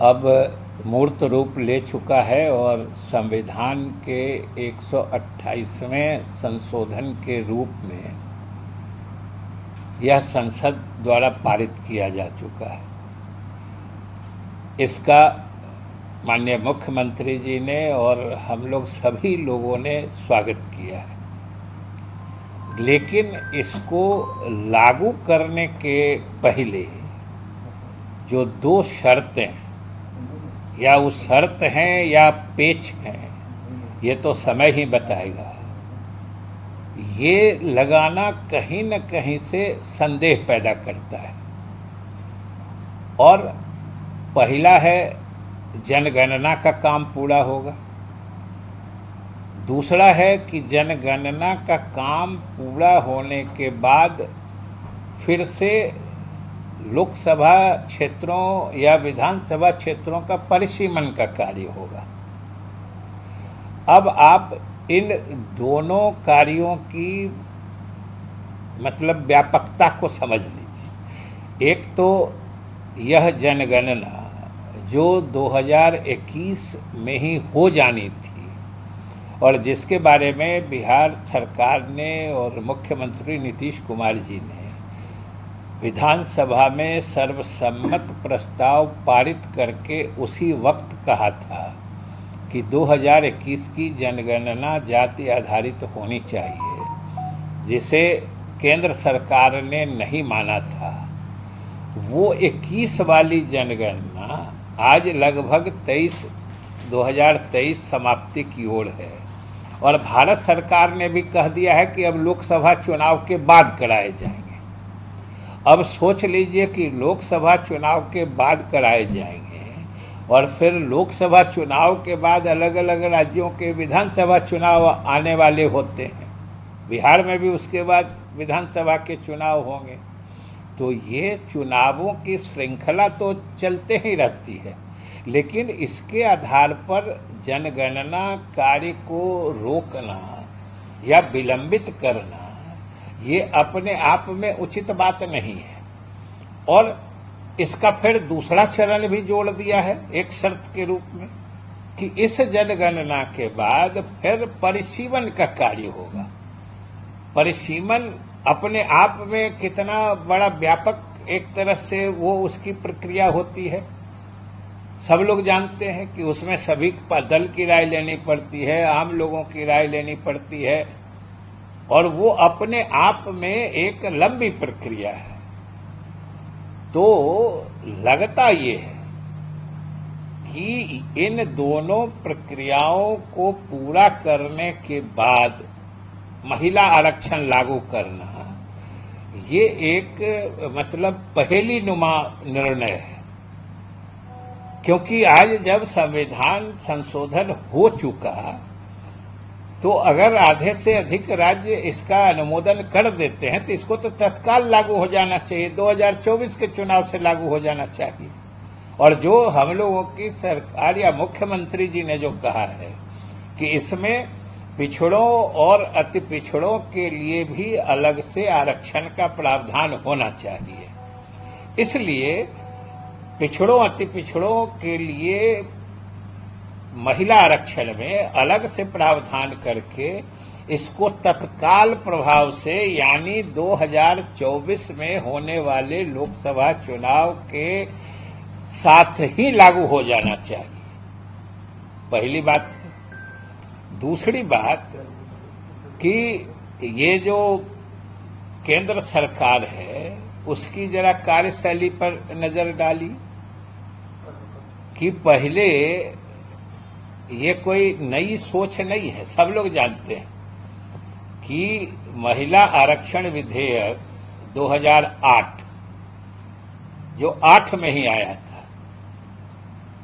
अब मूर्त रूप ले चुका है और संविधान के 128वें संशोधन के रूप में यह संसद द्वारा पारित किया जा चुका है। इसका माननीय मुख्यमंत्री जी ने और हम लोग सभी लोगों ने स्वागत किया है, लेकिन इसको लागू करने के पहले जो दो शर्तें या वो शर्त हैं या पेच हैं, ये तो समय ही बताएगा। ये लगाना कहीं न कहीं से संदेह पैदा करता है। और पहला है जनगणना का काम पूरा होगा, दूसरा है कि जनगणना का काम पूरा होने के बाद फिर से लोकसभा क्षेत्रों या विधानसभा क्षेत्रों का परिसीमन का कार्य होगा। अब आप इन दोनों कार्यों की मतलब व्यापकता को समझ लीजिए। एक तो यह जनगणना जो 2021 में ही हो जानी थी और जिसके बारे में बिहार सरकार ने और मुख्यमंत्री नीतीश कुमार जी ने विधानसभा में सर्वसम्मत प्रस्ताव पारित करके उसी वक्त कहा था कि 2021 की जनगणना जाति आधारित होनी चाहिए, जिसे केंद्र सरकार ने नहीं माना था। वो 21 वाली जनगणना आज लगभग 2023 समाप्ति की ओर है और भारत सरकार ने भी कह दिया है कि अब लोकसभा चुनाव के बाद कराए जाएंगे। अब सोच लीजिए कि लोकसभा चुनाव के बाद कराए जाएंगे और फिर लोकसभा चुनाव के बाद अलग अलग राज्यों के विधानसभा चुनाव आने वाले होते हैं। बिहार में भी उसके बाद विधानसभा के चुनाव होंगे। तो ये चुनावों की श्रृंखला तो चलते ही रहती है, लेकिन इसके आधार पर जनगणना कार्य को रोकना या विलंबित करना ये अपने आप में उचित बात नहीं है। और इसका फिर दूसरा चरण भी जोड़ दिया है एक शर्त के रूप में कि इस जनगणना के बाद फिर परिसीमन का कार्य होगा। परिसीमन अपने आप में कितना बड़ा व्यापक एक तरह से वो उसकी प्रक्रिया होती है, सब लोग जानते हैं कि उसमें सभी दल की राय लेनी पड़ती है, आम लोगों की राय लेनी पड़ती है और वो अपने आप में एक लंबी प्रक्रिया है। तो लगता ये है कि इन दोनों प्रक्रियाओं को पूरा करने के बाद महिला आरक्षण लागू करना ये एक मतलब पहेली नुमा निर्णय है, क्योंकि आज जब संविधान संशोधन हो चुका तो अगर आधे से अधिक राज्य इसका अनुमोदन कर देते हैं तो इसको तो तत्काल लागू हो जाना चाहिए, 2024 के चुनाव से लागू हो जाना चाहिए। और जो हम लोगों की सरकार या मुख्यमंत्री जी ने जो कहा है कि इसमें पिछड़ों और अति पिछड़ों के लिए भी अलग से आरक्षण का प्रावधान होना चाहिए, इसलिए पिछड़ों अति पिछड़ों के लिए महिला आरक्षण में अलग से प्रावधान करके इसको तत्काल प्रभाव से यानी 2024 में होने वाले लोकसभा चुनाव के साथ ही लागू हो जाना चाहिए। पहली बात। दूसरी बात कि ये जो केंद्र सरकार है उसकी जरा कार्यशैली पर नजर डाली कि पहले ये कोई नई सोच नहीं है। सब लोग जानते हैं कि महिला आरक्षण विधेयक 2008 जो 8 में ही आया था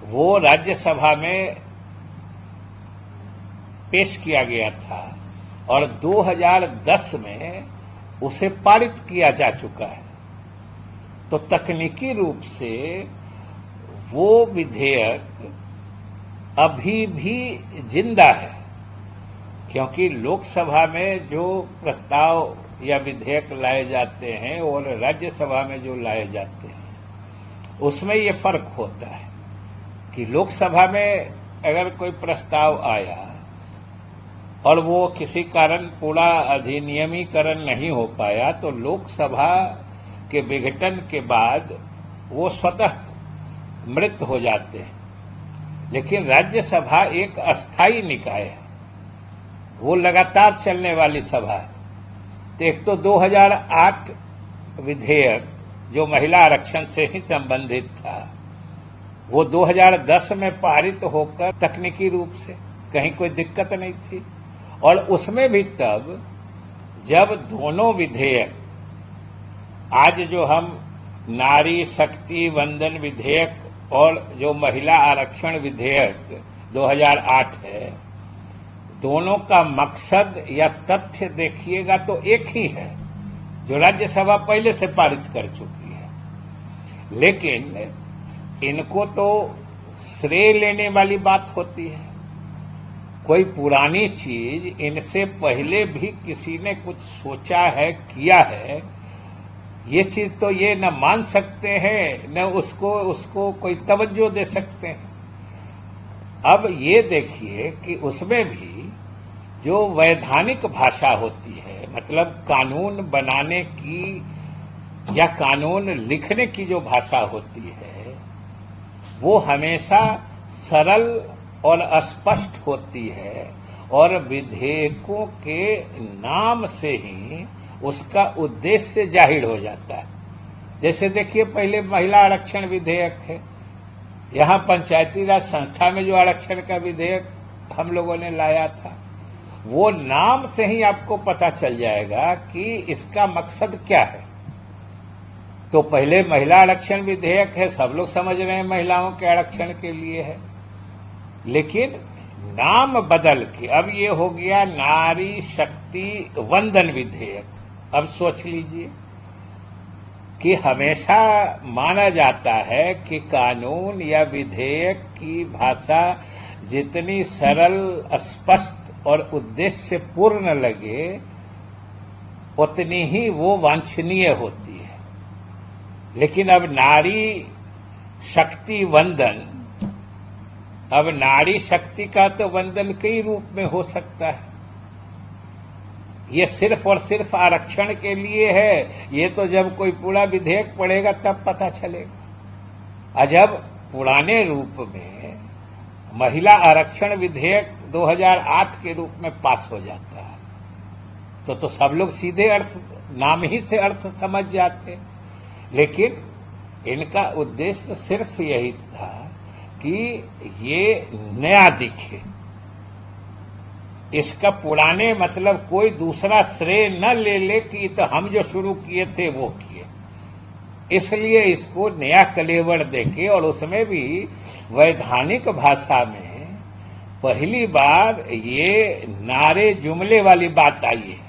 वो राज्यसभा में पेश किया गया था और 2010 में उसे पारित किया जा चुका है। तो तकनीकी रूप से वो विधेयक अभी भी जिंदा है, क्योंकि लोकसभा में जो प्रस्ताव या विधेयक लाए जाते हैं और राज्यसभा में जो लाए जाते हैं उसमें ये फर्क होता है। कि लोकसभा में अगर कोई प्रस्ताव आया और वो किसी कारण पूरा अधिनियमीकरण नहीं हो पाया तो लोकसभा के विघटन के बाद वो स्वतः मृत हो जाते हैं। लेकिन राज्यसभा एक अस्थायी निकाय है, वो लगातार चलने वाली सभा है। तो एक तो 2008 विधेयक जो महिला आरक्षण से ही संबंधित था, वो 2010 में पारित होकर तकनीकी रूप से कहीं कोई दिक्कत नहीं थी, और उसमें भी तब जब दोनों विधेयक, आज जो हम नारी शक्ति वंदन विधेयक और जो महिला आरक्षण विधेयक 2008 है, दोनों का मकसद या तथ्य देखिएगा तो एक ही है, जो राज्यसभा पहले से पारित कर चुकी है। लेकिन इनको तो श्रेय लेने वाली बात होती है। कोई पुरानी चीज इनसे पहले भी किसी ने कुछ सोचा है, किया है, ये चीज तो ये न मान सकते हैं, न उसको कोई तवज्जो दे सकते हैं। अब ये देखिए कि उसमें भी जो वैधानिक भाषा होती है, मतलब कानून बनाने की या कानून लिखने की जो भाषा होती है, वो हमेशा सरल और स्पष्ट होती है, और विधेयकों के नाम से ही उसका उद्देश्य जाहिर हो जाता है। जैसे देखिए, पहले महिला आरक्षण विधेयक है, यहां पंचायती राज संस्था में जो आरक्षण का विधेयक हम लोगों ने लाया था, वो नाम से ही आपको पता चल जाएगा कि इसका मकसद क्या है। तो पहले महिला आरक्षण विधेयक है, सब लोग समझ रहे हैं महिलाओं के आरक्षण के लिए है, लेकिन नाम बदल के अब ये हो गया नारी शक्ति वंदन विधेयक। अब सोच लीजिए कि हमेशा माना जाता है कि कानून या विधेयक की भाषा जितनी सरल, स्पष्ट और उद्देश्य पूर्ण लगे, उतनी ही वो वांछनीय होती है। लेकिन अब नारी शक्ति वंदन, अब नारी शक्ति का तो वंदन कई रूप में हो सकता है। ये सिर्फ और सिर्फ आरक्षण के लिए है, ये तो जब कोई पूरा विधेयक पढ़ेगा तब पता चलेगा। जब पुराने रूप में महिला आरक्षण विधेयक 2008 के रूप में पास हो जाता है तो सब लोग सीधे अर्थ, नाम ही से अर्थ समझ जाते। लेकिन इनका उद्देश्य सिर्फ यही था कि ये नया दिखे, इसका पुराने मतलब कोई दूसरा श्रेय न ले ले कि तो हम जो शुरू किए थे वो किए, इसलिए इसको नया कलेवर देके, और उसमें भी वैधानिक भाषा में पहली बार ये नारे जुमले वाली बात आई है।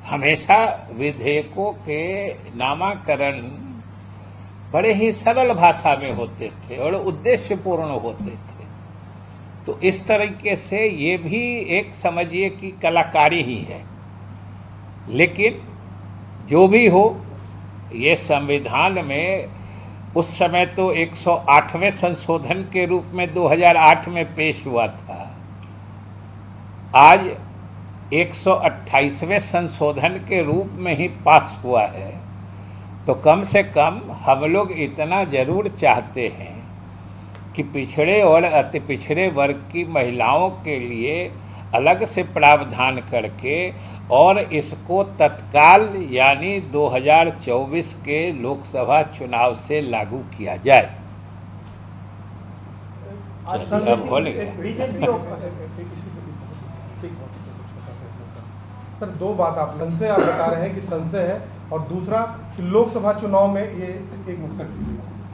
हमेशा विधेयकों के नामाकरण बड़े ही सरल भाषा में होते थे और उद्देश्यपूर्ण होते थे। तो इस तरीके से ये भी एक समझिए कि कलाकारी ही है। लेकिन जो भी हो, ये संविधान में उस समय तो 108वें संशोधन के रूप में 2008 में पेश हुआ था, आज 128वें संशोधन के रूप में ही पास हुआ है। तो कम से कम हम लोग इतना जरूर चाहते हैं कि पिछड़े और अति पिछड़े वर्ग की महिलाओं के लिए अलग से प्रावधान करके और इसको तत्काल यानी 2024 के लोकसभा चुनाव से लागू किया जाए। अब बोलेंगे सर, दो बात आप संशय आप बता रहे हैं कि संशय है, और दूसरा कि लोकसभा चुनाव में ये एक मिनट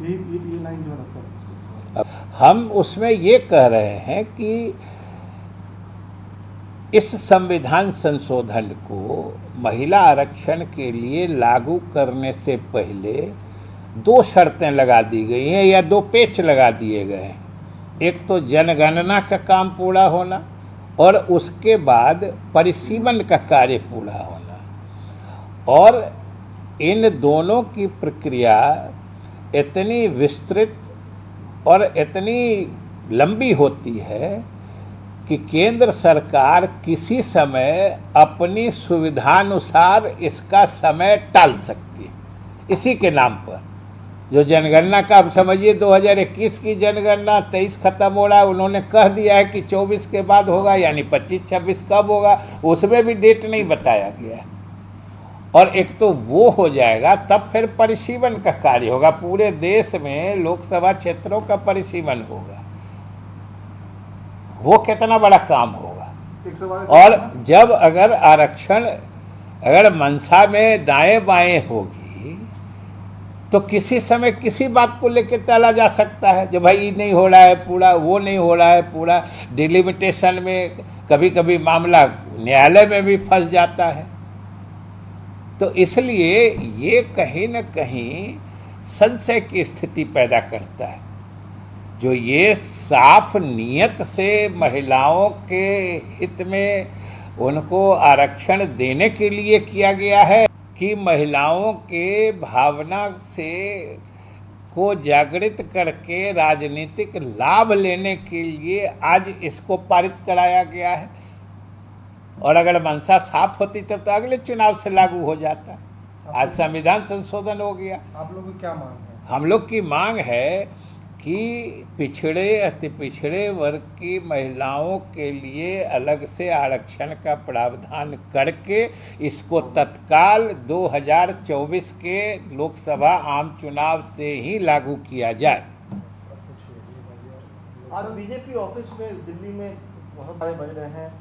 ये लाइन जो है हम उसमें ये कह रहे हैं कि इस संविधान संशोधन को महिला आरक्षण के लिए लागू करने से पहले दो शर्तें लगा दी गई हैं या दो पेच लगा दिए गए हैं। एक तो जनगणना का काम पूरा होना और उसके बाद परिसीमन का कार्य पूरा होना, और इन दोनों की प्रक्रिया इतनी विस्तृत और इतनी लंबी होती है कि केंद्र सरकार किसी समय अपनी सुविधानुसार इसका समय टाल सकती है इसी के नाम पर। जो जनगणना का अब समझिए 2021 की जनगणना 23 खत्म हो रहा है, उन्होंने कह दिया है कि 24 के बाद होगा, यानी 25-26 कब होगा उसमें भी डेट नहीं बताया गया है। और एक तो वो हो जाएगा, तब फिर परिसीमन का कार्य होगा, पूरे देश में लोकसभा क्षेत्रों का परिसीमन होगा, वो कितना बड़ा काम होगा। और जब अगर आरक्षण अगर मंशा में दाएं बाएं होगी तो किसी समय किसी बात को लेकर टाला जा सकता है, जो भाई नहीं हो रहा है पूरा, वो नहीं हो रहा है पूरा, डिलिमिटेशन में कभी कभी मामला न्यायालय में भी फंस जाता है। तो इसलिए ये कहीं न कहीं संशय की स्थिति पैदा करता है। जो ये साफ नियत से महिलाओं के हित में उनको आरक्षण देने के लिए किया गया है कि महिलाओं के भावना से को जागृत करके राजनीतिक लाभ लेने के लिए आज इसको पारित कराया गया है। और अगर मंशा साफ होती तब तो अगले चुनाव से लागू हो जाता। आज संविधान संशोधन हो गया। आप लोगों की क्या मांग है? हम लोग की मांग है कि पिछड़े अति पिछड़े वर्ग की महिलाओं के लिए अलग से आरक्षण का प्रावधान करके इसको तत्काल 2024 के लोकसभा आम चुनाव से ही लागू किया जाए। आज बीजेपी ऑफिस में दिल्ली में बहुत सारे बज रहे हैं,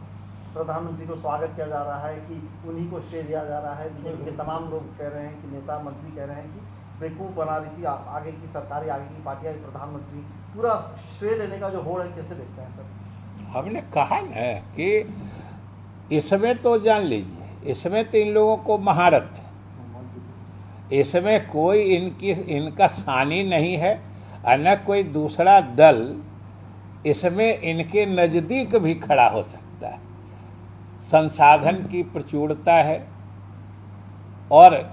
प्रधानमंत्री को स्वागत किया जा रहा है कि उन्हीं को श्रेय दिया जा रहा है। बीजेपी के तमाम लोग कह रहे हैं कि नेता मंत्री कह रहे हैं कि बेवकूफ़ बना रही थी आगे की सरकारें, आगे की पार्टियां, प्रधानमंत्री पूरा श्रेय लेने का जो होड़ है, कैसे देखते हैं सर? हमने कहा ना कि इसमें तो जान लीजिए, इसमें तो इन लोगों को महारत है, इसमें कोई इनका सानी नहीं है और न कोई दूसरा दल इसमें इनके नज़दीक भी खड़ा हो सकता है। संसाधन की प्रचुरता है और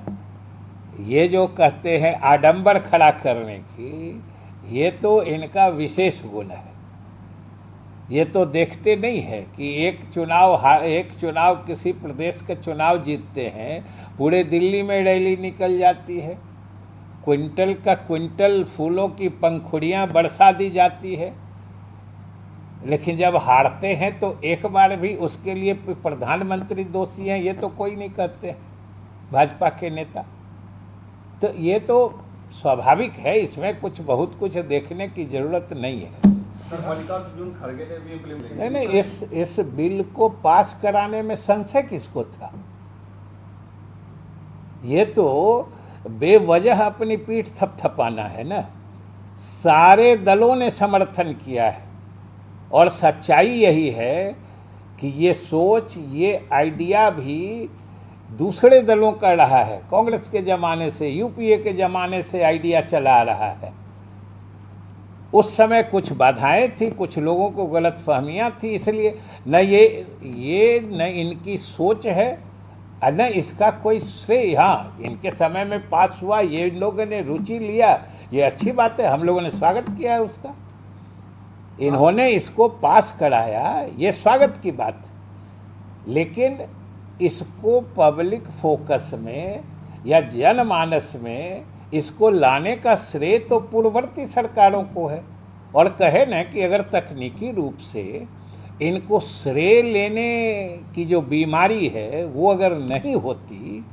ये जो कहते हैं आडंबर खड़ा करने की, ये तो इनका विशेष गुण है। ये तो देखते नहीं है कि एक चुनाव किसी प्रदेश का चुनाव जीतते हैं, पूरे दिल्ली में रैली निकल जाती है, क्विंटल का क्विंटल फूलों की पंखुड़ियां बरसा दी जाती है, लेकिन जब हारते हैं तो एक बार भी उसके लिए प्रधानमंत्री दोषी हैं ये तो कोई नहीं कहते हैं भाजपा के नेता। तो ये तो स्वाभाविक है, इसमें बहुत कुछ देखने की जरूरत नहीं है। मल्लिकार्जुन खड़गे ने भी नहीं, इस बिल को पास कराने में संशय किसको था? ये तो बेवजह अपनी पीठ थपथपाना है ना। सारे दलों ने समर्थन किया है और सच्चाई यही है कि ये सोच, ये आइडिया भी दूसरे दलों का रहा है। कांग्रेस के ज़माने से, यूपीए के ज़माने से आइडिया चला रहा है। उस समय कुछ बाधाएं थी, कुछ लोगों को गलतफहमियां थी, इसलिए न ये न इनकी सोच है और न इसका कोई श्रेय। हाँ, इनके समय में पास हुआ, ये लोगों ने रुचि लिया, ये अच्छी बात है, हम लोगों ने स्वागत किया है उसका। इन्होंने इसको पास कराया, ये स्वागत की बात। लेकिन इसको पब्लिक फोकस में या जनमानस में इसको लाने का श्रेय तो पूर्ववर्ती सरकारों को है। और कहे न कि अगर तकनीकी रूप से इनको श्रेय लेने की जो बीमारी है वो अगर नहीं होती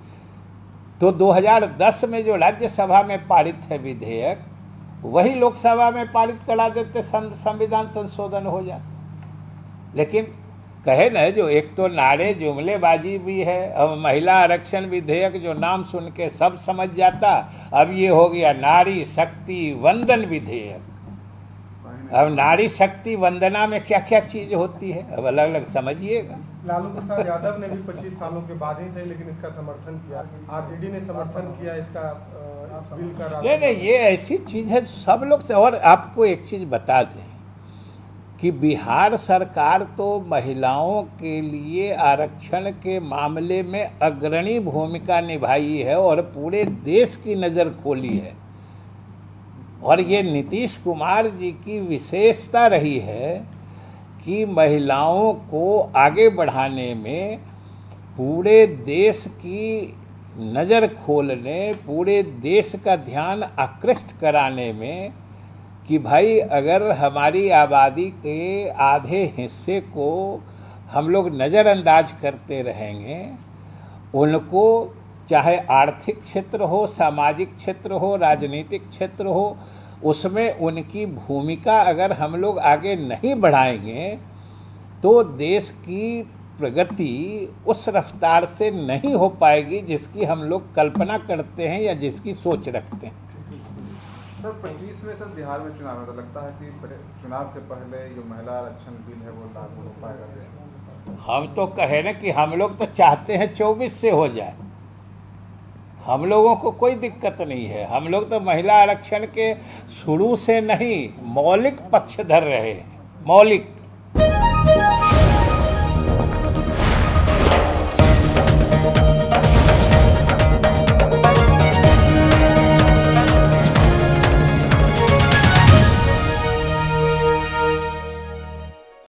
तो 2010 में जो राज्यसभा में पारित है विधेयक, वही लोकसभा में पारित करा देते, संविधान संशोधन हो जाता। लेकिन कहे न, जो एक तो नारे जुमलेबाजी भी है। अब महिला आरक्षण विधेयक जो नाम सुन के सब समझ जाता, अब ये हो गया नारी शक्ति वंदन विधेयक। अब नारी शक्ति वंदना में क्या क्या चीज होती है, अब अलग अलग समझिएगा। लालू प्रसाद यादव ने भी 25 सालों के बाद ही सही, लेकिन इसका समर्थन किया, आरजेडी ने समर्थन किया इसका, इस बिल का। नहीं, ये ऐसी चीज है सब लोग से। और आपको एक चीज बता दें कि बिहार सरकार तो महिलाओं के लिए आरक्षण के मामले में अग्रणी भूमिका निभाई है और पूरे देश की नज़र खोली है। और ये नीतीश कुमार जी की विशेषता रही है कि महिलाओं को आगे बढ़ाने में पूरे देश की नज़र खोलने, पूरे देश का ध्यान आकृष्ट कराने में कि भाई अगर हमारी आबादी के आधे हिस्से को हम लोग नज़रअंदाज करते रहेंगे, उनको चाहे आर्थिक क्षेत्र हो, सामाजिक क्षेत्र हो, राजनीतिक क्षेत्र हो, उसमें उनकी भूमिका अगर हम लोग आगे नहीं बढ़ाएंगे तो देश की प्रगति उस रफ्तार से नहीं हो पाएगी जिसकी हम लोग कल्पना करते हैं या जिसकी सोच रखते हैं। सर 25वें सर बिहार में चुनाव है, तो लगता है कि चुनाव के पहले जो महिला आरक्षण बिल है वो लागू हो पाएगा? हम तो कहे ना कि हम लोग तो चाहते हैं 24 से हो जाए, हम लोगों को कोई दिक्कत नहीं है। हम लोग तो महिला आरक्षण के शुरू से नहीं, मौलिक पक्षधर रहे हैं, मौलिक।